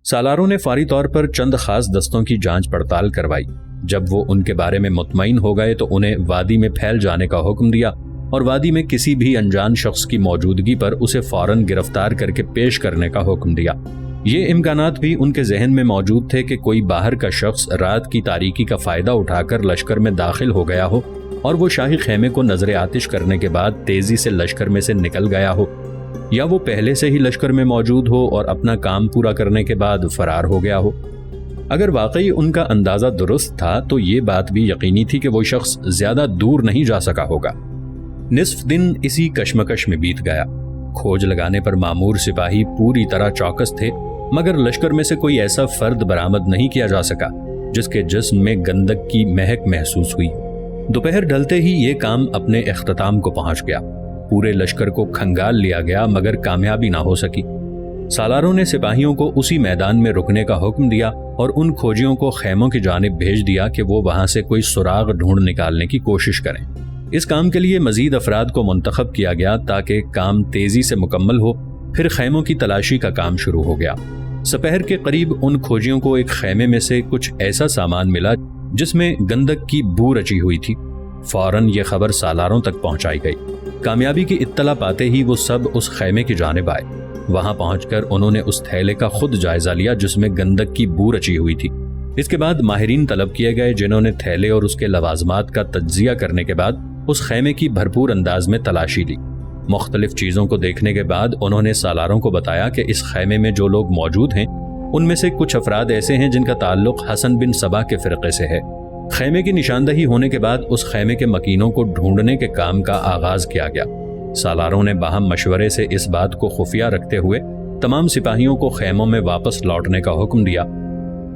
سالاروں نے فوری طور پر چند خاص دستوں کی جانچ پڑتال کروائی۔ جب وہ ان کے بارے میں مطمئن ہو گئے تو انہیں وادی میں پھیل جانے کا حکم دیا اور وادی میں کسی بھی انجان شخص کی موجودگی پر اسے فوراً گرفتار کر کے پیش کرنے کا حکم دیا۔ یہ امکانات بھی ان کے ذہن میں موجود تھے کہ کوئی باہر کا شخص رات کی تاریکی کا فائدہ اٹھا کر لشکر میں داخل ہو گیا ہو اور وہ شاہی خیمے کو نظر آتش کرنے کے بعد تیزی سے لشکر میں سے نکل گیا ہو، یا وہ پہلے سے ہی لشکر میں موجود ہو اور اپنا کام پورا کرنے کے بعد فرار ہو گیا ہو۔ اگر واقعی ان کا اندازہ درست تھا تو یہ بات بھی یقینی تھی کہ وہ شخص زیادہ دور نہیں جا سکا ہوگا۔ نصف دن اسی کشمکش میں بیت گیا۔ کھوج لگانے پر مامور سپاہی پوری طرح چوکس تھے، مگر لشکر میں سے کوئی ایسا فرد برآمد نہیں کیا جا سکا جس کے جسم میں گندک کی مہک محسوس ہوئی۔ دوپہر ڈھلتے ہی یہ کام اپنے اختتام کو پہنچ گیا۔ پورے لشکر کو کھنگال لیا گیا مگر کامیابی نہ ہو سکی۔ سالاروں نے سپاہیوں کو اسی میدان میں رکنے کا حکم دیا اور ان کھوجیوں کو خیموں کی جانب بھیج دیا کہ وہ وہاں سے کوئی سراغ ڈھونڈ نکالنے کی کوشش کریں۔ اس کام کے لیے مزید افراد کو منتخب کیا گیا تاکہ کام تیزی سے مکمل ہو۔ پھر خیموں کی تلاشی کا کام شروع ہو گیا۔ سپہر کے قریب ان کھوجیوں کو ایک خیمے میں سے کچھ ایسا سامان ملا جس میں گندک کی بو رچی ہوئی تھی۔ فوراً یہ خبر سالاروں تک پہنچائی گئی۔ کامیابی کی اطلاع پاتے ہی وہ سب اس خیمے کی جانب آئے۔ وہاں پہنچ کر انہوں نے اس تھیلے کا خود جائزہ لیا جس میں گندک کی بو رچی ہوئی تھی۔ اس کے بعد ماہرین طلب کیے گئے جنہوں نے تھیلے اور اس کے لوازمات کا تجزیہ کرنے کے بعد اس خیمے کی بھرپور انداز میں تلاشی لی۔ مختلف چیزوں کو دیکھنے کے بعد انہوں نے سالاروں کو بتایا کہ اس خیمے میں جو لوگ موجود ہیں ان میں سے کچھ افراد ایسے ہیں جن کا تعلق حسن بن صبا کے فرقے سے ہے۔ خیمے کی نشاندہی ہونے کے بعد اس خیمے کے مکینوں کو ڈھونڈنے کے کام کا آغاز کیا گیا۔ سالاروں نے باہم مشورے سے اس بات کو خفیہ رکھتے ہوئے تمام سپاہیوں کو خیموں میں واپس لوٹنے کا حکم دیا۔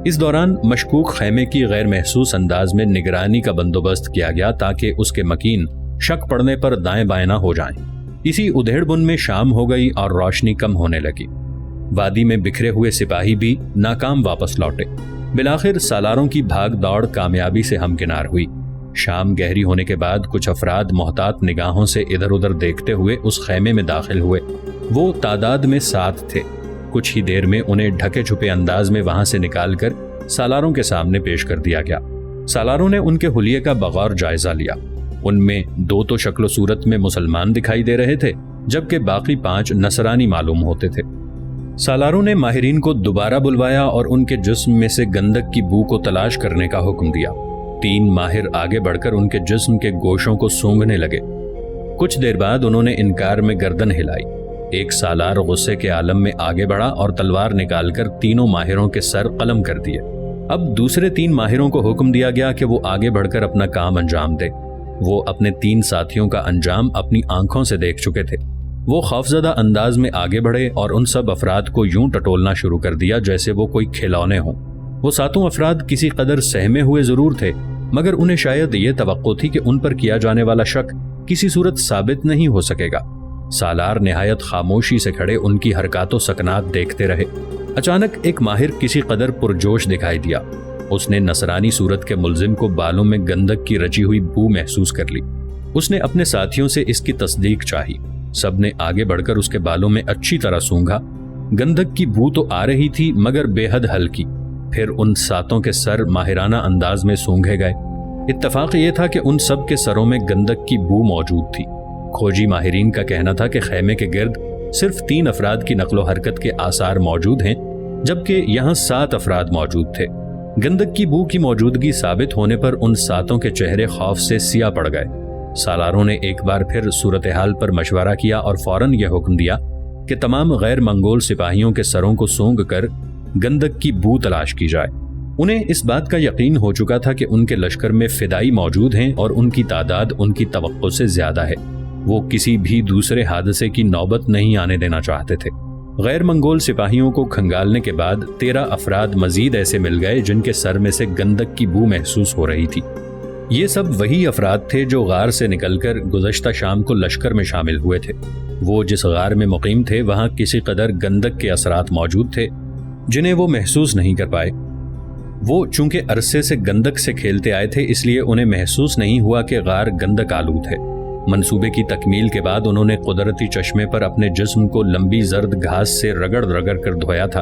اس دوران مشکوک خیمے کی غیر محسوس انداز میں نگرانی کا بندوبست کیا گیا تاکہ اس کے مکین شک پڑنے پر دائیں بائیں نہ ہو جائیں۔ اسی ادھیڑ بن میں شام ہو گئی اور روشنی کم ہونے لگی۔ وادی میں بکھرے ہوئے سپاہی بھی ناکام واپس لوٹے۔ بالآخر سالاروں کی بھاگ دوڑ کامیابی سے ہمکنار ہوئی۔ شام گہری ہونے کے بعد کچھ افراد محتاط نگاہوں سے ادھر ادھر دیکھتے ہوئے اس خیمے میں داخل ہوئے۔ وہ تعداد میں 7 تھے۔ کچھ ہی دیر میں انہیں ڈھکے چھپے انداز میں وہاں سے نکال کر سالاروں کے سامنے پیش کر دیا گیا۔ سالاروں نے ان کے حلیے کا بغور جائزہ لیا۔ ان میں 2 تو شکل و صورت میں مسلمان دکھائی دے رہے تھے جبکہ باقی 5 نصرانی معلوم ہوتے تھے۔ سالاروں نے ماہرین کو دوبارہ بلوایا اور ان کے جسم میں سے گندک کی بو کو تلاش کرنے کا حکم دیا۔ 3 ماہر آگے بڑھ کر ان کے جسم کے گوشوں کو سونگھنے لگے۔ کچھ دیر بعد انہوں نے انکار میں گردن ہلائی۔ ایک سالار غصے کے عالم میں آگے بڑھا اور تلوار نکال کر تینوں ماہروں کے سر قلم کر دیے۔ اب دوسرے 3 ماہروں کو حکم دیا گیا کہ وہ آگے بڑھ کر اپنا کام انجام دے۔ وہ اپنے 3 ساتھیوں کا انجام اپنی آنکھوں سے دیکھ چکے تھے۔ وہ خوفزدہ انداز میں آگے بڑھے اور ان سب افراد کو یوں ٹٹولنا شروع کر دیا جیسے وہ کوئی کھلونے ہوں۔ وہ 7 افراد کسی قدر سہمے ہوئے ضرور تھے مگر انہیں شاید یہ توقع تھی کہ ان پر کیا جانے والا شک کسی صورت ثابت نہیں ہو سکے گا۔ سالار نہایت خاموشی سے کھڑے ان کی حرکات و سکنات دیکھتے رہے۔ اچانک ایک ماہر کسی قدر پرجوش دکھائی دیا۔ اس نے نصرانی صورت کے ملزم کو بالوں میں گندک کی رچی ہوئی بو محسوس کر لی۔ اس نے اپنے ساتھیوں سے اس کی تصدیق چاہی۔ سب نے آگے بڑھ کر اس کے بالوں میں اچھی طرح سونگھا۔ گندک کی بو تو آ رہی تھی مگر بے حد ہلکی۔ پھر ان 7 کے سر ماہرانہ انداز میں سونگھے گئے۔ اتفاق یہ تھا کہ ان سب کے سروں میں گندک کی بو موجود تھی۔ کھوجی ماہرین کا کہنا تھا کہ خیمے کے گرد صرف 3 افراد کی نقل و حرکت کے آثار موجود ہیں جبکہ یہاں 7 افراد موجود تھے۔ گندک کی بو کی موجودگی ثابت ہونے پر ان 7 کے چہرے خوف سے سیاہ پڑ گئے۔ سالاروں نے ایک بار پھر صورتحال پر مشورہ کیا اور فوراً یہ حکم دیا کہ تمام غیر منگول سپاہیوں کے سروں کو سونگ کر گندک کی بو تلاش کی جائے۔ انہیں اس بات کا یقین ہو چکا تھا کہ ان کے لشکر میں فدائی موجود ہیں اور ان کی تعداد ان کی توقع سے زیادہ ہے۔ وہ کسی بھی دوسرے حادثے کی نوبت نہیں آنے دینا چاہتے تھے۔ غیر منگول سپاہیوں کو کھنگالنے کے بعد 13 افراد مزید ایسے مل گئے جن کے سر میں سے گندک کی بو محسوس ہو رہی تھی۔ یہ سب وہی افراد تھے جو غار سے نکل کر گزشتہ شام کو لشکر میں شامل ہوئے تھے۔ وہ جس غار میں مقیم تھے وہاں کسی قدر گندک کے اثرات موجود تھے جنہیں وہ محسوس نہیں کر پائے۔ وہ چونکہ عرصے سے گندک سے کھیلتے آئے تھے اس لیے انہیں محسوس نہیں ہوا کہ غار گندک آلود ہے۔ منصوبے کی تکمیل کے بعد انہوں نے قدرتی چشمے پر اپنے جسم کو لمبی زرد گھاس سے رگڑ رگڑ کر دھویا تھا۔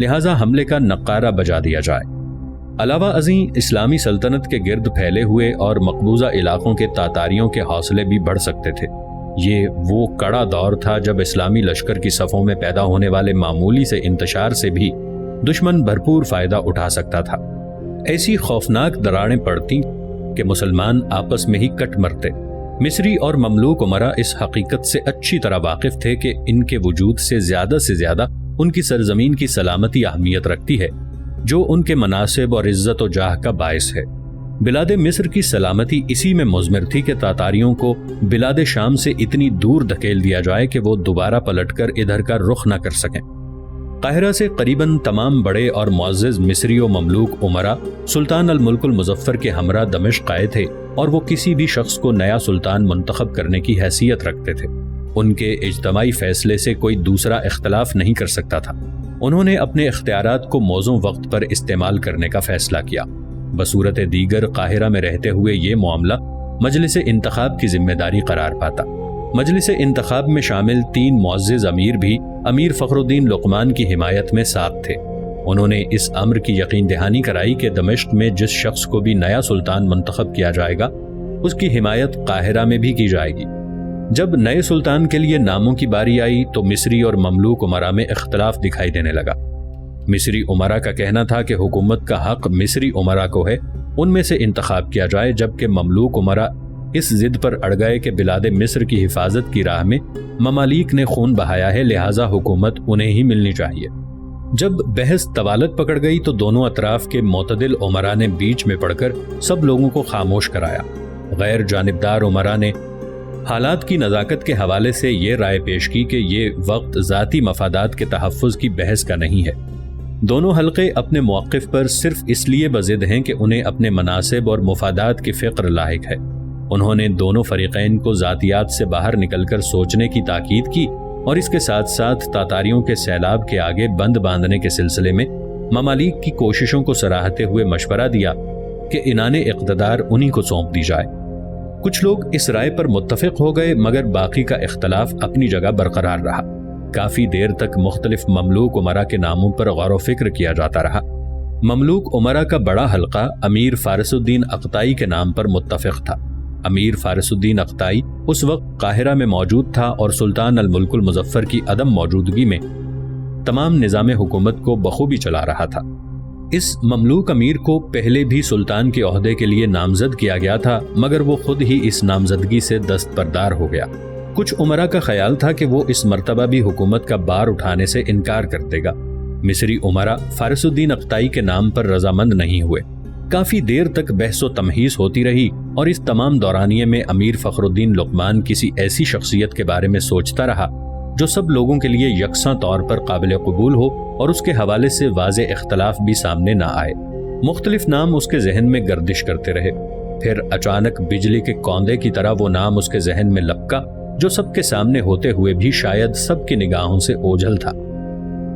لہٰذا حملے کا نقارہ بجا دیا جائے۔ علاوہ ازیں اسلامی سلطنت کے گرد پھیلے ہوئے اور مقبوضہ علاقوں کے تاتاریوں کے حوصلے بھی بڑھ سکتے تھے۔ یہ وہ کڑا دور تھا جب اسلامی لشکر کی صفوں میں پیدا ہونے والے معمولی سے انتشار سے بھی دشمن بھرپور فائدہ اٹھا سکتا تھا۔ ایسی خوفناک دراڑیں پڑتی کہ مسلمان آپس میں ہی کٹ مرتے۔ مصری اور مملوک امراء اس حقیقت سے اچھی طرح واقف تھے کہ ان کے وجود سے زیادہ ان کی سرزمین کی سلامتی اہمیت رکھتی ہے، جو ان کے مناصب اور عزت و جاہ کا باعث ہے۔ بلاد مصر کی سلامتی اسی میں مضمر تھی کہ تاتاریوں کو بلاد شام سے اتنی دور دھکیل دیا جائے کہ وہ دوبارہ پلٹ کر ادھر کا رخ نہ کر سکیں۔ قاہرہ سے قریباً تمام بڑے اور معزز مصری و مملوک امراء سلطان الملک المظفر کے ہمراہ دمشق آئے تھے، اور وہ کسی بھی شخص کو نیا سلطان منتخب کرنے کی حیثیت رکھتے تھے۔ ان کے اجتماعی فیصلے سے کوئی دوسرا اختلاف نہیں کر سکتا تھا۔ انہوں نے اپنے اختیارات کو موزوں وقت پر استعمال کرنے کا فیصلہ کیا۔ بصورت دیگر قاہرہ میں رہتے ہوئے یہ معاملہ مجلس انتخاب کی ذمہ داری قرار پاتا۔ مجلس انتخاب میں شامل 3 معزز امیر بھی امیر فخر الدین لقمان کی حمایت میں ساتھ تھے۔ انہوں نے اس امر کی یقین دہانی کرائی کہ دمشق میں جس شخص کو بھی نیا سلطان منتخب کیا جائے گا، اس کی حمایت قاہرہ میں بھی کی جائے گی۔ جب نئے سلطان کے لیے ناموں کی باری آئی تو مصری اور مملوک امراء میں اختلاف دکھائی دینے لگا۔ مصری امراء کا کہنا تھا کہ حکومت کا حق مصری امراء کو ہے، ان میں سے انتخاب کیا جائے، جبکہ مملوک امراء اس ضد پر اڑ گئے کہ بلاد مصر کی حفاظت کی راہ میں ممالک نے خون بہایا ہے، لہٰذا حکومت انہیں ہی ملنی چاہیے۔ جب بحث طوالت پکڑ گئی تو دونوں اطراف کے معتدل امراء نے بیچ میں پڑ کر سب لوگوں کو خاموش کرایا۔ غیر جانبدار امراء نے حالات کی نزاکت کے حوالے سے یہ رائے پیش کی کہ یہ وقت ذاتی مفادات کے تحفظ کی بحث کا نہیں ہے۔ دونوں حلقے اپنے موقف پر صرف اس لیے بضد ہیں کہ انہیں اپنے مناصب اور مفادات کی فکر لاحق ہے۔ انہوں نے دونوں فریقین کو ذاتیات سے باہر نکل کر سوچنے کی تاکید کی، اور اس کے ساتھ ساتھ تاتاریوں کے سیلاب کے آگے بند باندھنے کے سلسلے میں ممالک کی کوششوں کو سراہتے ہوئے مشورہ دیا کہ عنان اقتدار انہی کو سونپ دی جائے۔ کچھ لوگ اس رائے پر متفق ہو گئے، مگر باقی کا اختلاف اپنی جگہ برقرار رہا۔ کافی دیر تک مختلف مملوک امراء کے ناموں پر غور و فکر کیا جاتا رہا۔ مملوک امراء کا بڑا حلقہ امیر فارس الدین اقطائی کے نام پر متفق تھا۔ امیر فارس الدین اقطائی اس وقت قاہرہ میں موجود تھا اور سلطان الملک المظفر کی عدم موجودگی میں تمام نظام حکومت کو بخوبی چلا رہا تھا۔ اس مملوک امیر کو پہلے بھی سلطان کے عہدے کے لیے نامزد کیا گیا تھا، مگر وہ خود ہی اس نامزدگی سے دستبردار ہو گیا۔ کچھ امراء کا خیال تھا کہ وہ اس مرتبہ بھی حکومت کا بار اٹھانے سے انکار کر دے گا۔ مصری امراء فارس الدین اقطائی کے نام پر رضامند نہیں ہوئے۔ کافی دیر تک بحث و تمہیز ہوتی رہی، اور اس تمام دورانیے میں امیر فخر الدین لقمان کسی ایسی شخصیت کے بارے میں سوچتا رہا جو سب لوگوں کے لیے یکساں طور پر قابل قبول ہو اور اس کے حوالے سے واضح اختلاف بھی سامنے نہ آئے۔ مختلف نام اس کے ذہن میں گردش کرتے رہے، پھر اچانک بجلی کے کوندے کی طرح وہ نام اس کے ذہن میں لپکا جو سب کے سامنے ہوتے ہوئے بھی شاید سب کی نگاہوں سے اوجھل تھا۔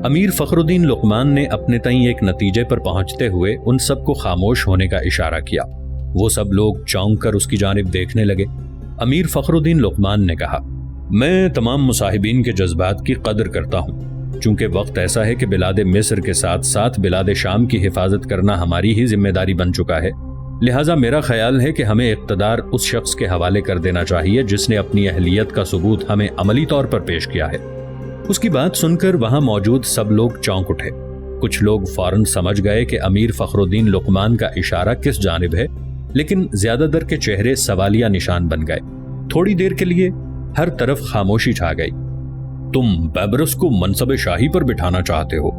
امیر فخر الدین لقمان نے اپنے تئیں ایک نتیجے پر پہنچتے ہوئے ان سب کو خاموش ہونے کا اشارہ کیا۔ وہ سب لوگ چونک کر اس کی جانب دیکھنے لگے۔ امیر فخر الدین لقمان نے کہا، میں تمام مصاحبین کے جذبات کی قدر کرتا ہوں۔ چونکہ وقت ایسا ہے کہ بلاد مصر کے ساتھ ساتھ بلاد شام کی حفاظت کرنا ہماری ہی ذمہ داری بن چکا ہے، لہٰذا میرا خیال ہے کہ ہمیں اقتدار اس شخص کے حوالے کر دینا چاہیے جس نے اپنی اہلیت کا ثبوت ہمیں عملی طور پر پیش کیا ہے۔ اس کی بات سن کر وہاں موجود سب لوگ چونک اٹھے۔ کچھ لوگ فوراً سمجھ گئے کہ امیر فخر الدین لقمان کا اشارہ کس جانب ہے، لیکن زیادہ تر کے چہرے سوالیہ نشان بن گئے۔ تھوڑی دیر کے لیے ہر طرف خاموشی چھا گئی۔ تم بیبرس کو منصب شاہی پر بٹھانا چاہتے ہو؟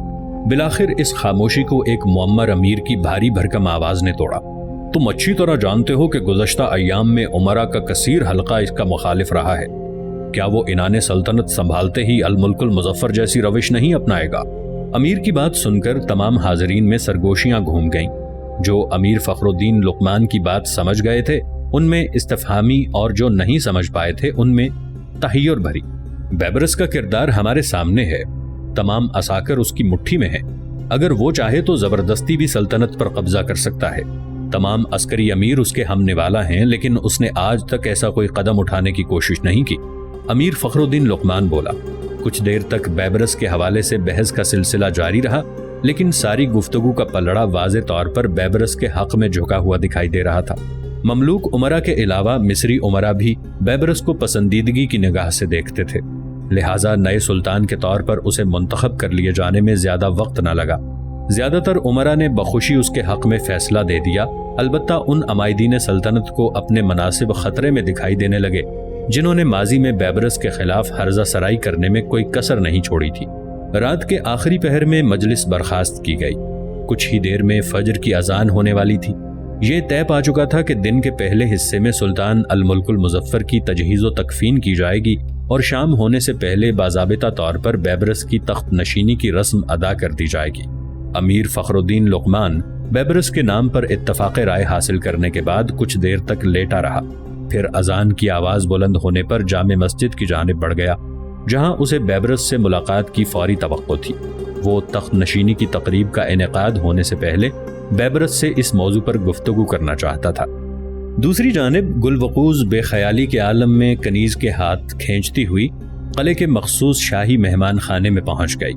بالآخر اس خاموشی کو ایک معمر امیر کی بھاری بھرکم آواز نے توڑا۔ تم اچھی طرح جانتے ہو کہ گزشتہ ایام میں امراء کا کثیر حلقہ اس کا مخالف رہا ہے۔ کیا وہ عنان سلطنت سنبھالتے ہی الملک المظفر جیسی روش نہیں اپنائے گا؟ امیر کی بات سن کر تمام حاضرین میں سرگوشیاں گھوم گئیں۔ جو امیر فخر الدین لقمان کی بات سمجھ گئے تھے ان میں استفہامی، اور جو نہیں سمجھ پائے تھے ان میں تحیر بھری۔ بیبرس کا کردار ہمارے سامنے ہے، تمام عساکر اس کی مٹھی میں ہیں، اگر وہ چاہے تو زبردستی بھی سلطنت پر قبضہ کر سکتا ہے۔ تمام عسکری امیر اس کے ہم نوالا ہیں، لیکن اس نے آج تک ایسا کوئی قدم اٹھانے کی کوشش نہیں کی۔ امیر فخر الدین لقمان بولا۔ کچھ دیر تک بیبرس کے حوالے سے بحث کا سلسلہ جاری رہا، لیکن ساری گفتگو کا پلڑا واضح طور پر بیبرس کے حق میں جھکا ہوا دکھائی دے رہا تھا۔ مملوک امراء کے علاوہ مصری امراء بھی بیبرس کو پسندیدگی کی نگاہ سے دیکھتے تھے، لہٰذا نئے سلطان کے طور پر اسے منتخب کر لیے جانے میں زیادہ وقت نہ لگا۔ زیادہ تر امراء نے بخوشی اس کے حق میں فیصلہ دے دیا، البتہ ان عمائدین سلطنت کو اپنے مناصب خطرے میں دکھائی دینے لگے جنہوں نے ماضی میں بیبرس کے خلاف ہرزہ سرائی کرنے میں کوئی کسر نہیں چھوڑی تھی۔ رات کے آخری پہر میں مجلس برخاست کی گئی۔ کچھ ہی دیر میں فجر کی اذان ہونے والی تھی۔ یہ طے پا چکا تھا کہ دن کے پہلے حصے میں سلطان الملک المظفر کی تجہیز و تکفین کی جائے گی اور شام ہونے سے پہلے باضابطہ طور پر بیبرس کی تخت نشینی کی رسم ادا کر دی جائے گی۔ امیر فخر الدین لقمان بیبرس کے نام پر اتفاق رائے حاصل کرنے کے بعد کچھ دیر تک لیٹا رہا، پھر اذان کی آواز بلند ہونے پر جامع مسجد کی جانب بڑھ گیا، جہاں اسے بیبرس سے ملاقات کی فوری توقع تھی۔ وہ تخت نشینی کی تقریب کا انعقاد ہونے سے پہلے بیبرس سے اس موضوع پر گفتگو کرنا چاہتا تھا۔ دوسری جانب گلوقوز بے خیالی کے عالم میں کنیز کے ہاتھ کھینچتی ہوئی قلعے کے مخصوص شاہی مہمان خانے میں پہنچ گئی۔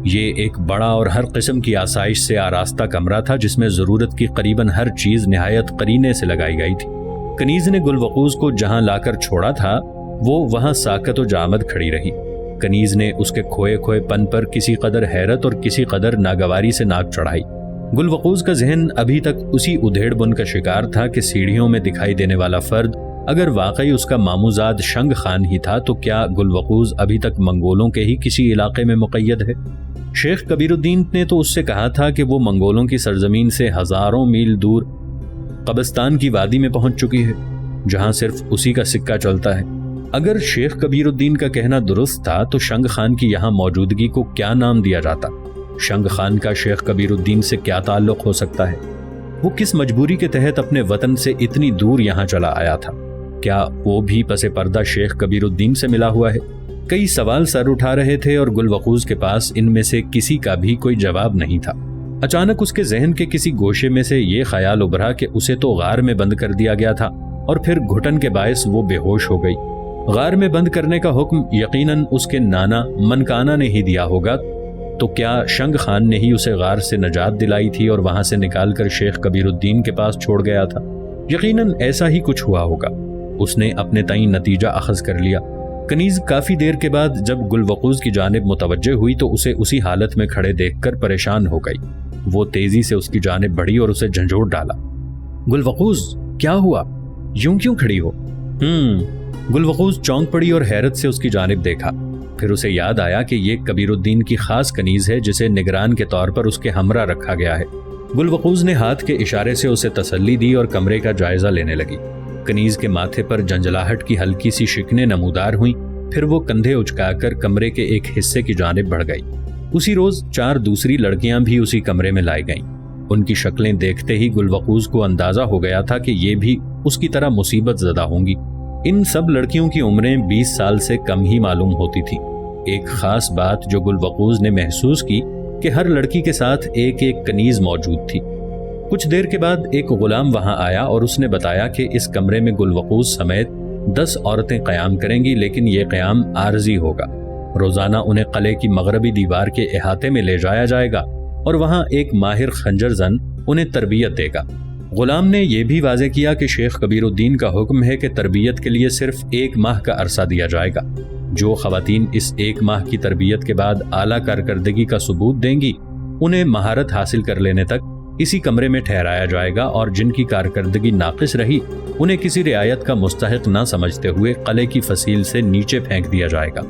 یہ ایک بڑا اور ہر قسم کی آسائش سے آراستہ کمرہ تھا جس میں ضرورت کی قریباً ہر چیز نہایت قرینے سے لگائی گئی تھی۔ کنیز نے گلوقوز کو جہاں لا کر چھوڑا تھا وہ وہاں ساکت و جامد کھڑی رہی۔ کنیز نے اس کے کھوئے کھوئے پن پر کسی قدر حیرت اور کسی قدر ناگواری سے ناک چڑھائی۔ گلوقوز کا ذہن ابھی تک اسی ادھیڑ بن کا شکار تھا کہ سیڑھیوں میں دکھائی دینے والا فرد اگر واقعی اس کا ماموزاد شنگ خان ہی تھا تو کیا گلوقوز ابھی تک منگولوں کے ہی کسی علاقے میں مقید ہے؟ شیخ کبیر الدین نے تو اس سے کہا تھا کہ وہ منگولوں کی سرزمین سے ہزاروں میل دور قبرستان کی وادی میں پہنچ چکی ہے، جہاں صرف اسی کا سکہ چلتا ہے۔ اگر شیخ کبیر الدین کا کہنا درست تھا تو شنگ خان کی یہاں موجودگی کو کیا نام دیا جاتا؟ شنگ خان کا شیخ کبیر الدین سے کیا تعلق ہو سکتا ہے؟ وہ کس مجبوری کے تحت اپنے وطن سے اتنی دور یہاں چلا آیا تھا؟ کیا وہ بھی پس پردہ شیخ کبیر الدین سے ملا ہوا ہے؟ کئی سوال سر اٹھا رہے تھے اور گلوقوز کے پاس ان میں سے کسی کا بھی کوئی جواب نہیں تھا۔ اچانک اس کے ذہن کے کسی گوشے میں سے یہ خیال ابھرا کہ اسے تو غار میں بند کر دیا گیا تھا اور پھر گھٹن کے باعث وہ بے ہوش ہو گئی۔ غار میں بند کرنے کا حکم یقیناً اس کے نانا منکانا نے ہی دیا ہوگا، تو کیا شنگ خان نے ہی اسے غار سے نجات دلائی تھی اور وہاں سے نکال کر شیخ کبیر الدین کے پاس چھوڑ گیا تھا؟ یقیناً ایسا ہی کچھ ہوا ہوگا۔ اس نے اپنے تئیں نتیجہ اخذ کر لیا۔ کنیز کافی دیر کے بعد جب گلوقوز کی جانب متوجہ ہوئی تو اسے اسی حالت میں کھڑے دیکھ کر پریشان ہو گئی۔ وہ تیزی سے اس کی جانب بڑھی اور اسے جھنجھوڑ ڈالا۔ گلوقوز، کیا ہوا؟ یوں کیوں کھڑی ہو؟ گلوقوز چونک پڑی اور حیرت سے اس کی جانب دیکھا۔ پھر اسے یاد آیا کہ یہ کبیر الدین کی خاص کنیز ہے جسے نگران کے طور پر اس کے ہمراہ رکھا گیا ہے۔ گلوقوز نے ہاتھ کے اشارے سے اسے تسلی دی اور کمرے کا جائزہ لینے لگی۔ کنیز کے ماتھے پر جنجلاہٹ کی ہلکی سی شکنیں نمودار ہوئیں، پھر وہ کندھے اچکا کر کمرے کے ایک حصے کی جانب بڑھ گئی۔ اسی روز 4 دوسری لڑکیاں بھی اسی کمرے میں لائی گئیں۔ ان کی شکلیں دیکھتے ہی گلوقوز کو اندازہ ہو گیا تھا کہ یہ بھی اس کی طرح مصیبت زدہ ہوں گی۔ ان سب لڑکیوں کی عمریں 20 سال سے کم ہی معلوم ہوتی تھیں۔ ایک خاص بات جو گلوقوز نے محسوس کی کہ ہر لڑکی کے ساتھ ایک ایک کنیز موجود تھی۔ کچھ دیر کے بعد ایک غلام وہاں آیا اور اس نے بتایا کہ اس کمرے میں گلوقوز سمیت 10 عورتیں قیام کریں گی، لیکن یہ قیام عارضی ہوگا۔ روزانہ انہیں قلعے کی مغربی دیوار کے احاطے میں لے جایا جائے گا اور وہاں ایک ماہر خنجر زن انہیں تربیت دے گا۔ غلام نے یہ بھی واضح کیا کہ شیخ کبیر الدین کا حکم ہے کہ تربیت کے لیے صرف 1 ماہ کا عرصہ دیا جائے گا۔ جو خواتین اس 1 ماہ کی تربیت کے بعد اعلیٰ کارکردگی کا ثبوت دیں گی انہیں مہارت حاصل کر لینے تک اسی کمرے میں ٹھہرایا جائے گا، اور جن کی کارکردگی ناقص رہی انہیں کسی رعایت کا مستحق نہ سمجھتے ہوئے قلعے کی فصیل سے نیچے پھینک دیا جائے گا۔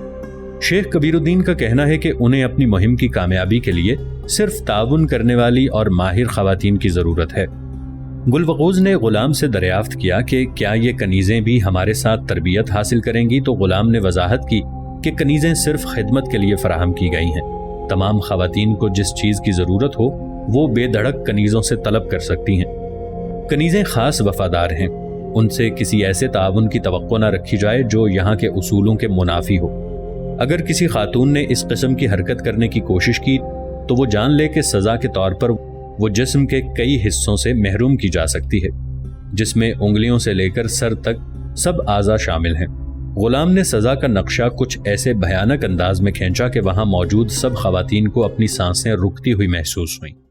شیخ کبیر الدین کا کہنا ہے کہ انہیں اپنی مہم کی کامیابی کے لیے صرف تعاون کرنے والی اور ماہر خواتین کی ضرورت ہے۔ گلوقوز نے غلام سے دریافت کیا کہ کیا یہ کنیزیں بھی ہمارے ساتھ تربیت حاصل کریں گی، تو غلام نے وضاحت کی کہ کنیزیں صرف خدمت کے لیے فراہم کی گئی ہیں۔ تمام خواتین کو جس چیز کی ضرورت ہو وہ بے دھڑک کنیزوں سے طلب کر سکتی ہیں۔ کنیزیں خاص وفادار ہیں، ان سے کسی ایسے تعاون کی توقع نہ رکھی جائے جو یہاں کے اصولوں کے منافی ہو۔ اگر کسی خاتون نے اس قسم کی حرکت کرنے کی کوشش کی تو وہ جان لے کہ سزا کے طور پر وہ جسم کے کئی حصوں سے محروم کی جا سکتی ہے، جس میں انگلیوں سے لے کر سر تک سب اعضاء شامل ہیں۔ غلام نے سزا کا نقشہ کچھ ایسے بھیانک انداز میں کھینچا کہ وہاں موجود سب خواتین کو اپنی سانسیں رکتی ہوئی محسوس ہوئیں۔